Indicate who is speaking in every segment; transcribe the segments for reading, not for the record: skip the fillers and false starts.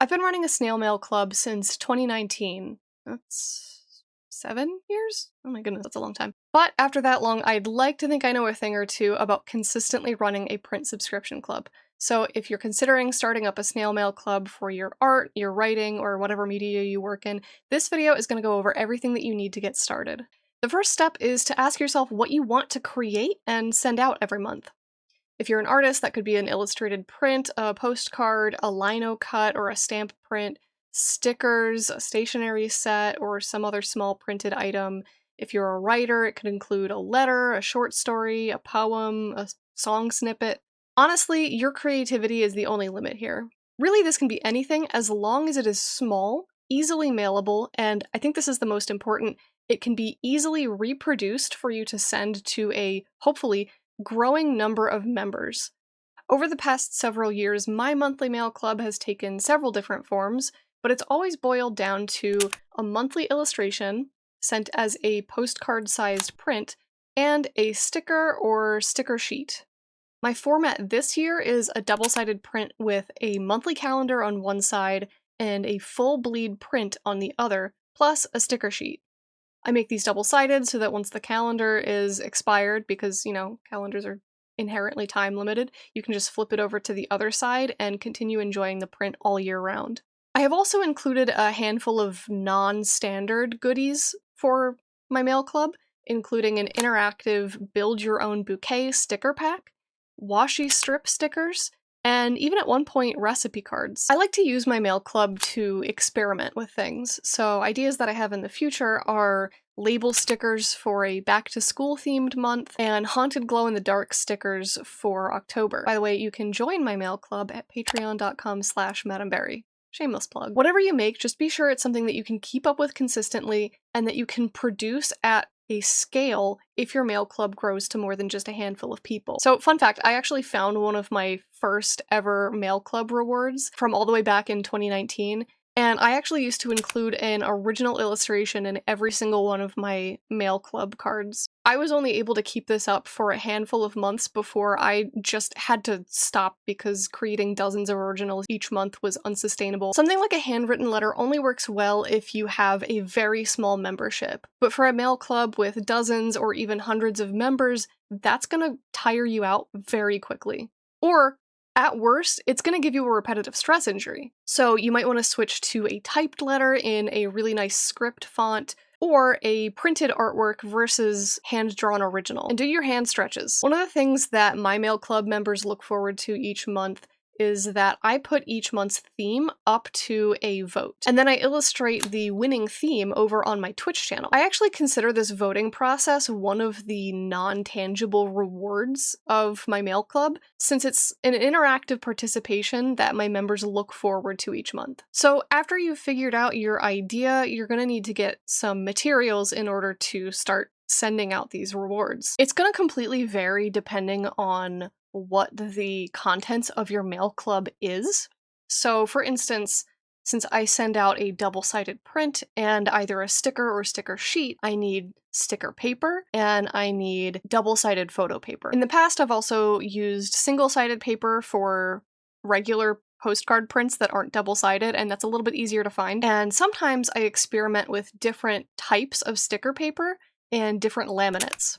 Speaker 1: I've been running a snail mail club since 2019. That's 7 years? Oh my goodness, that's a long time. But after that long, I'd like to think I know a thing or two about consistently running a print subscription club. So if you're considering starting up a snail mail club for your art, your writing, or whatever media you work in, this video is going to go over everything that you need to get started. The first step is to ask yourself what you want to create and send out every month. If you're an artist, that could be an illustrated print, a postcard, a lino cut, or a stamp print, stickers, a stationery set, or some other small printed item. If you're a writer, it could include a letter, a short story, a poem, a song snippet. Honestly, your creativity is the only limit here. Really, this can be anything as long as it is small, easily mailable, and I think this is the most important, it can be easily reproduced for you to send to a, hopefully, growing number of members. Over the past several years, my monthly mail club has taken several different forms, but it's always boiled down to a monthly illustration sent as a postcard-sized print and a sticker or sticker sheet. My format this year is a double-sided print with a monthly calendar on one side and a full bleed print on the other, plus a sticker sheet. I make these double-sided so that once the calendar is expired, because, calendars are inherently time limited, you can just flip it over to the other side and continue enjoying the print all year round. I have also included a handful of non-standard goodies for my mail club, including an interactive build-your-own bouquet sticker pack, washi strip stickers, and even at one point, recipe cards. I like to use my mail club to experiment with things, so ideas that I have in the future are label stickers for a back-to-school themed month, and haunted glow-in-the-dark stickers for October. By the way, you can join my mail club at patreon.com/MadameBerry. Shameless plug. Whatever you make, just be sure it's something that you can keep up with consistently and that you can produce at a scale if your mail club grows to more than just a handful of people. So, fun fact, I actually found one of my first ever mail club rewards from all the way back in 2019, and I actually used to include an original illustration in every single one of my mail club cards. I was only able to keep this up for a handful of months before I just had to stop because creating dozens of originals each month was unsustainable. Something like a handwritten letter only works well if you have a very small membership, but for a mail club with dozens or even hundreds of members, that's gonna tire you out very quickly. Or at worst, it's going to give you a repetitive stress injury. So you might want to switch to a typed letter in a really nice script font, or a printed artwork versus hand-drawn original, and do your hand stretches. One of the things that my mail club members look forward to each month is that I put each month's theme up to a vote, and then I illustrate the winning theme over on my Twitch channel. I actually consider this voting process one of the non-tangible rewards of my mail club, since it's an interactive participation that my members look forward to each month. So after you've figured out your idea, you're gonna need to get some materials in order to start sending out these rewards. It's gonna completely vary depending on what the contents of your mail club is. So for instance, since I send out a double-sided print and either a sticker or sticker sheet, I need sticker paper and I need double-sided photo paper. In the past, I've also used single-sided paper for regular postcard prints that aren't double-sided, and that's a little bit easier to find. And sometimes I experiment with different types of sticker paper and different laminates.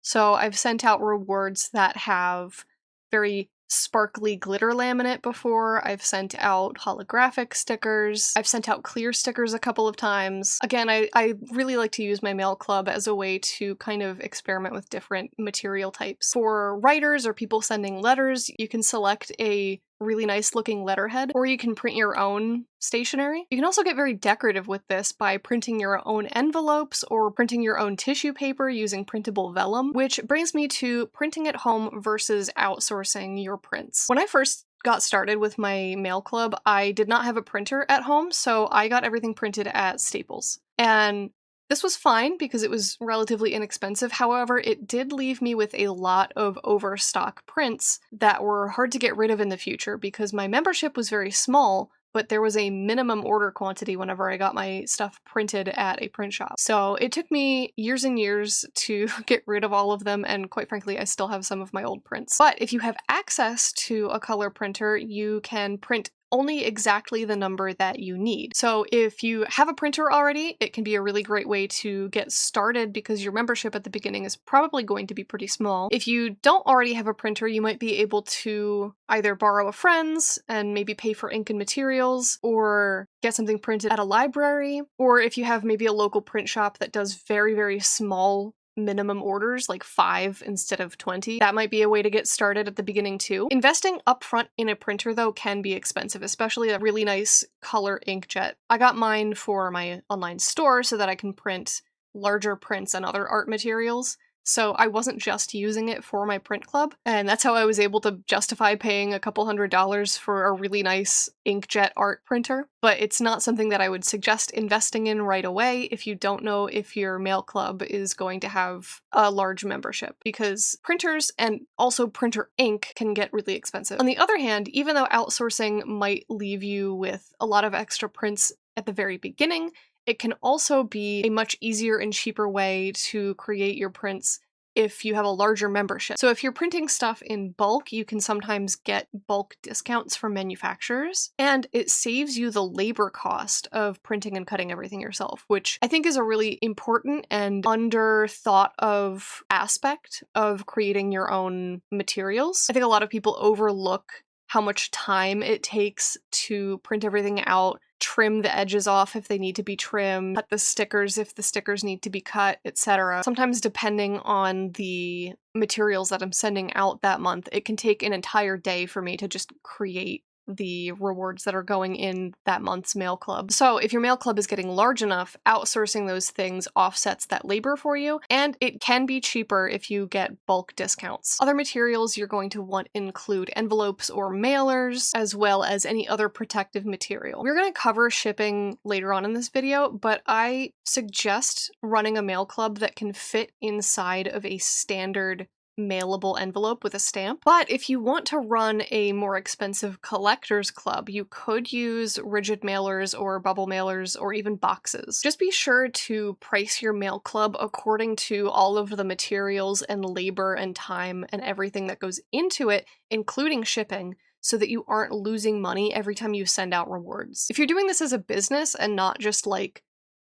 Speaker 1: So I've sent out rewards that have very sparkly glitter laminate before. I've sent out holographic stickers. I've sent out clear stickers a couple of times. Again, I really like to use my mail club as a way to kind of experiment with different material types. For writers or people sending letters, you can select a really nice looking letterhead, or you can print your own stationery. You can also get very decorative with this by printing your own envelopes or printing your own tissue paper using printable vellum, which brings me to printing at home versus outsourcing your prints. When I first got started with my mail club, I did not have a printer at home, so I got everything printed at Staples. And this was fine because it was relatively inexpensive. However, it did leave me with a lot of overstock prints that were hard to get rid of in the future because my membership was very small, but there was a minimum order quantity whenever I got my stuff printed at a print shop. So it took me years and years to get rid of all of them, and quite frankly, I still have some of my old prints. But if you have access to a color printer, you can print only exactly the number that you need. So if you have a printer already, it can be a really great way to get started because your membership at the beginning is probably going to be pretty small. If you don't already have a printer, you might be able to either borrow a friend's and maybe pay for ink and materials, or get something printed at a library, or if you have maybe a local print shop that does very, very small minimum orders, like 5 instead of 20. That might be a way to get started at the beginning too. Investing upfront in a printer though can be expensive, especially a really nice color inkjet. I got mine for my online store so that I can print larger prints and other art materials. So I wasn't just using it for my print club, and that's how I was able to justify paying a couple $100s for a really nice inkjet art printer. But it's not something that I would suggest investing in right away if you don't know if your mail club is going to have a large membership, because printers and also printer ink can get really expensive. On the other hand, even though outsourcing might leave you with a lot of extra prints at the very beginning, it can also be a much easier and cheaper way to create your prints if you have a larger membership. So if you're printing stuff in bulk, you can sometimes get bulk discounts from manufacturers, and it saves you the labor cost of printing and cutting everything yourself, which I think is a really important and under thought of aspect of creating your own materials. I think a lot of people overlook how much time it takes to print everything out, trim the edges off if they need to be trimmed, cut the stickers if the stickers need to be cut, etc. Sometimes depending on the materials that I'm sending out that month, it can take an entire day for me to just create the rewards that are going in that month's mail club. So if your mail club is getting large enough, outsourcing those things offsets that labor for you, and it can be cheaper if you get bulk discounts. Other materials you're going to want include envelopes or mailers, as well as any other protective material. We're going to cover shipping later on in this video, but I suggest running a mail club that can fit inside of a standard mailable envelope with a stamp. But if you want to run a more expensive collector's club, you could use rigid mailers or bubble mailers or even boxes. Just be sure to price your mail club according to all of the materials and labor and time and everything that goes into it, including shipping, so that you aren't losing money every time you send out rewards. If you're doing this as a business and not just like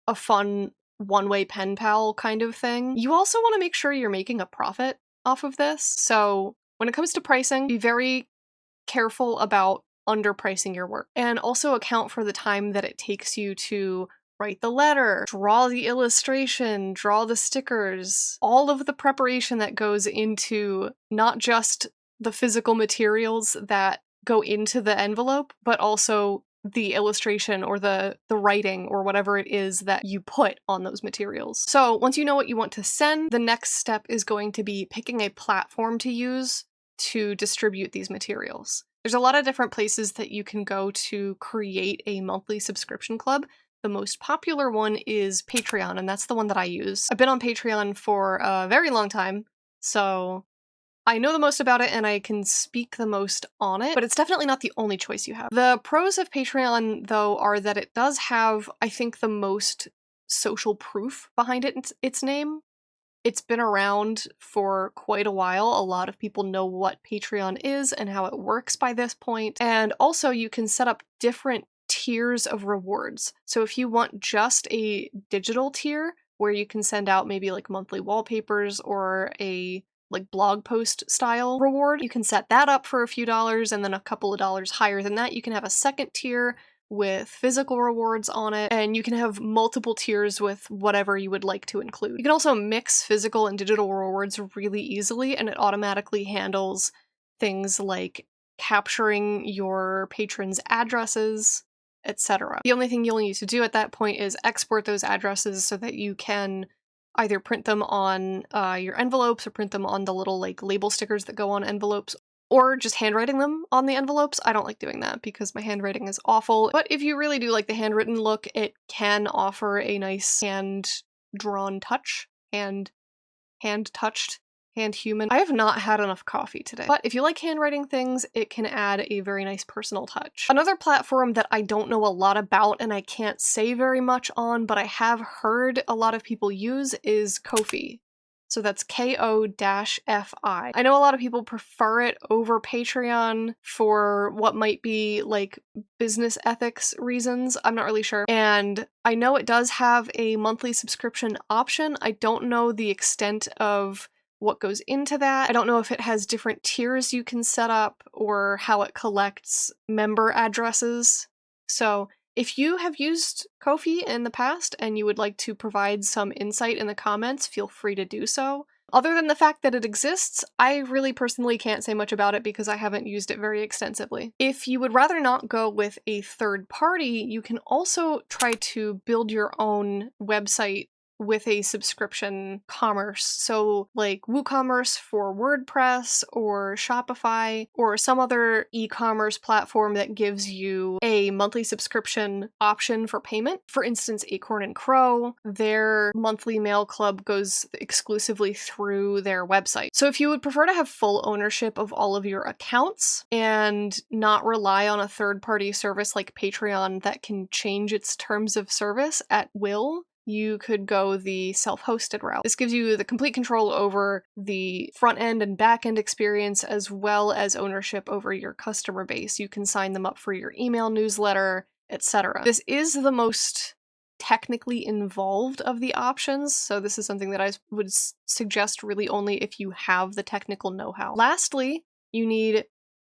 Speaker 1: a fun one-way pen pal kind of thing, you also want to make sure you're making a profit off of this. So when it comes to pricing, be very careful about underpricing your work, and also account for the time that it takes you to write the letter, draw the illustration, draw the stickers, all of the preparation that goes into not just the physical materials that go into the envelope, but also the illustration or the writing or whatever it is that you put on those materials. So once you know what you want to send, the next step is going to be picking a platform to use to distribute these materials. There's a lot of different places that you can go to create a monthly subscription club. The most popular one is Patreon, and that's the one that I use. I've been on Patreon for a very long time, so I know the most about it and I can speak the most on it, but it's definitely not the only choice you have. The pros of Patreon, though, are that it does have, I think, the most social proof behind its name. It's been around for quite a while. A lot of people know what Patreon is and how it works by this point. And also you can set up different tiers of rewards. So if you want just a digital tier where you can send out maybe like monthly wallpapers or a like blog post style reward, you can set that up for a few dollars, and then a couple of dollars higher than that, you can have a second tier with physical rewards on it, and you can have multiple tiers with whatever you would like to include. You can also mix physical and digital rewards really easily, and it automatically handles things like capturing your patrons' addresses, etc. The only thing you'll need to do at that point is export those addresses so that you can either print them on your envelopes or print them on the little like label stickers that go on envelopes, or just handwriting them on the envelopes. I don't like doing that because my handwriting is awful, but if you really do like the handwritten look, it can offer a nice hand-drawn touch, hand-touched, hand-human. I have not had enough coffee today, but if you like handwriting things, it can add a very nice personal touch. Another platform that I don't know a lot about and I can't say very much on, but I have heard a lot of people use is Ko-fi. So that's ko-fi. I know a lot of people prefer it over Patreon for what might be like business ethics reasons. I'm not really sure. And I know it does have a monthly subscription option. I don't know the extent of what goes into that. I don't know if it has different tiers you can set up or how it collects member addresses. So if you have used Ko-fi in the past and you would like to provide some insight in the comments, feel free to do so. Other than the fact that it exists, I really personally can't say much about it because I haven't used it very extensively. If you would rather not go with a third party, you can also try to build your own website with a subscription commerce. So like WooCommerce for WordPress or Shopify or some other e-commerce platform that gives you a monthly subscription option for payment. For instance, Acorn and Crow, their monthly mail club goes exclusively through their website. So if you would prefer to have full ownership of all of your accounts and not rely on a third-party service like Patreon that can change its terms of service at will, you could go the self-hosted route. This gives you the complete control over the front end and back end experience, as well as ownership over your customer base. You can sign them up for your email newsletter, etc. This is the most technically involved of the options, so this is something that I would suggest really only if you have the technical know-how. Lastly, you need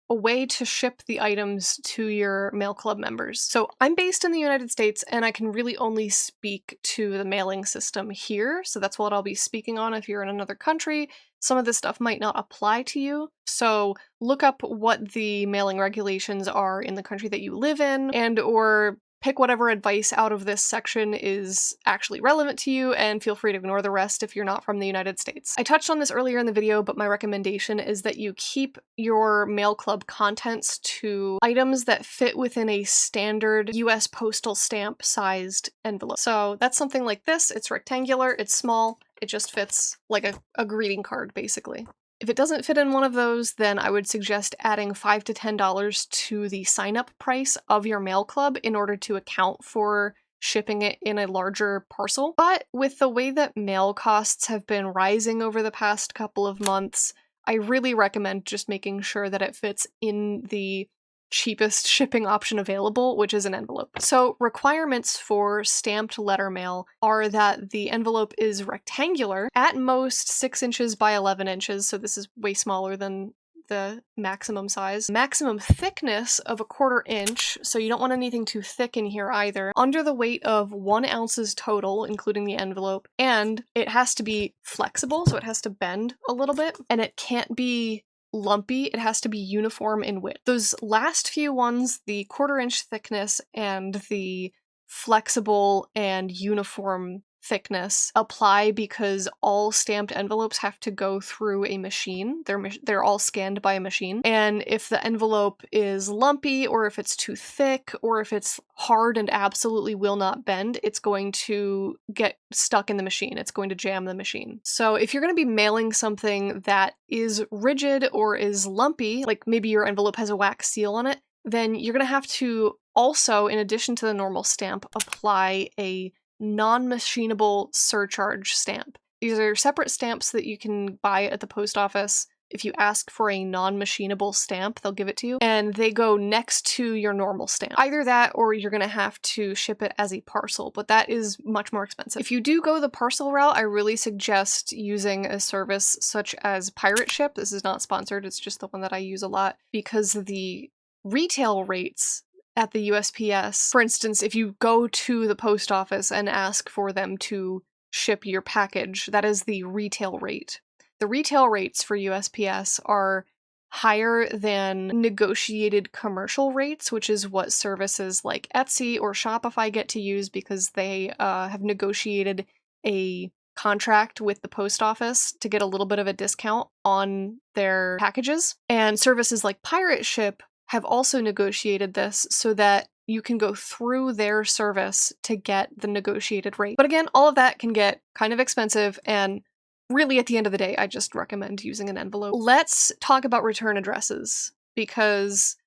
Speaker 1: a way to ship the items to your mail club members. So I'm based in the United States and I can really only speak to the mailing system here. So that's what I'll be speaking on. If you're in another country, some of this stuff might not apply to you. So look up what the mailing regulations are in the country that you live in, and or pick whatever advice out of this section is actually relevant to you, and feel free to ignore the rest if you're not from the United States. I touched on this earlier in the video, but my recommendation is that you keep your mail club contents to items that fit within a standard US postal stamp sized envelope. So that's something like this. It's rectangular, it's small, it just fits like a greeting card, basically. If it doesn't fit in one of those, then I would suggest adding $5 to $10 to the sign-up price of your mail club in order to account for shipping it in a larger parcel. But with the way that mail costs have been rising over the past couple of months, I really recommend just making sure that it fits in the cheapest shipping option available, which is an envelope. So requirements for stamped letter mail are that the envelope is rectangular, at most 6 inches by 11 inches, so this is way smaller than the maximum size. Maximum thickness of 1/4 inch, so you don't want anything too thick in here either. Under the weight of 1 ounces total, including the envelope, and it has to be flexible, so it has to bend a little bit, and it can't be lumpy, it has to be uniform in width. Those last few ones, the 1/4 inch thickness and the flexible and uniform thickness, apply because all stamped envelopes have to go through a machine. They're all scanned by a machine. And if the envelope is lumpy, or if it's too thick, or if it's hard and absolutely will not bend, it's going to get stuck in the machine. It's going to jam the machine. So if you're going to be mailing something that is rigid or is lumpy, like maybe your envelope has a wax seal on it, then you're going to have to also, in addition to the normal stamp, apply a non-machinable surcharge stamp. These are separate stamps that you can buy at the post office. If you ask for a non-machinable stamp, they'll give it to you, and they go next to your normal stamp. Either that, or you're gonna have to ship it as a parcel, but that is much more expensive. If you do go the parcel route, I really suggest using a service such as Pirate Ship. This is not sponsored, it's just the one that I use a lot, because the retail rates at the USPS, for instance, if you go to the post office and ask for them to ship your package, that is the retail rate. The retail rates for USPS are higher than negotiated commercial rates, which is what services like Etsy or Shopify get to use because they have negotiated a contract with the post office to get a little bit of a discount on their packages. And services like Pirate Ship have also negotiated this so that you can go through their service to get the negotiated rate. But again, all of that can get kind of expensive, and really at the end of the day, I just recommend using an envelope. Let's talk about return addresses, because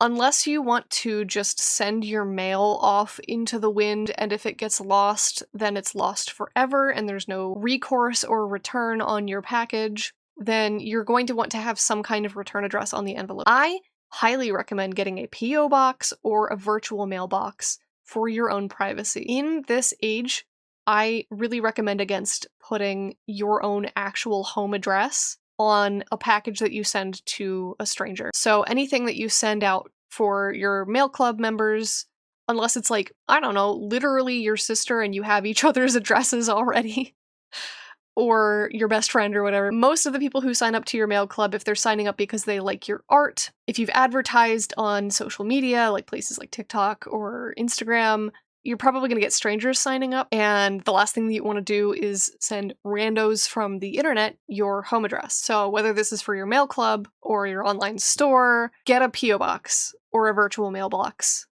Speaker 1: Unless you want to just send your mail off into the wind, and if it gets lost, then it's lost forever and there's no recourse or return on your package, then you're going to want to have some kind of return address on the envelope. I highly recommend getting a P.O. box or a virtual mailbox for your own privacy. In this age, I really recommend against putting your own actual home address on a package that you send to a stranger. So anything that you send out for your mail club members, unless it's like, I don't know, literally your sister and you have each other's addresses already, or your best friend or whatever. Most of the people who sign up to your mail club, if they're signing up because they like your art, if you've advertised on social media, like places like TikTok or Instagram, you're probably going to get strangers signing up, and the last thing that you want to do is send randos from the internet your home address. So whether this is for your mail club or your online store, get a P.O. box or a virtual mailbox.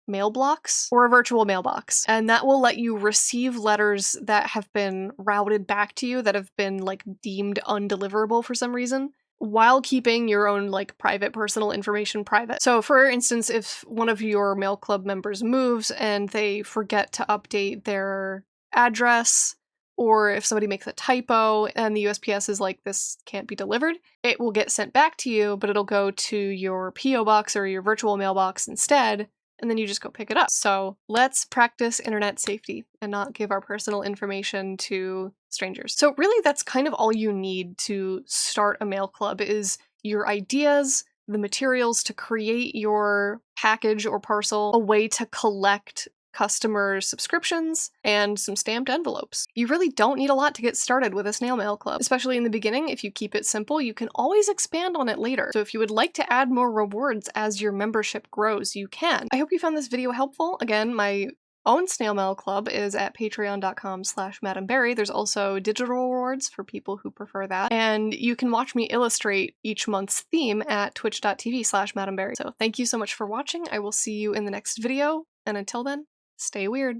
Speaker 1: Mailbox or a virtual mailbox, and that will let you receive letters that have been routed back to you that have been like deemed undeliverable for some reason, while keeping your own like private personal information private. So for instance, if one of your mail club members moves and they forget to update their address, or if somebody makes a typo and the USPS is like, this can't be delivered, it will get sent back to you, but it'll go to your P.O. box or your virtual mailbox instead, and then you just go pick it up. So let's practice internet safety and not give our personal information to strangers. So really that's kind of all you need to start a mail club is your ideas, the materials to create your package or parcel, a way to collect customer subscriptions, and some stamped envelopes. You really don't need a lot to get started with a snail mail club, especially in the beginning. If you keep it simple, you can always expand on it later. So if you would like to add more rewards as your membership grows, you can. I hope you found this video helpful. Again, my own snail mail club is at patreon.com/MadameBerry. There's also digital rewards for people who prefer that. And you can watch me illustrate each month's theme at twitch.tv/MadameBerry. So thank you so much for watching. I will see you in the next video. And until then, stay weird.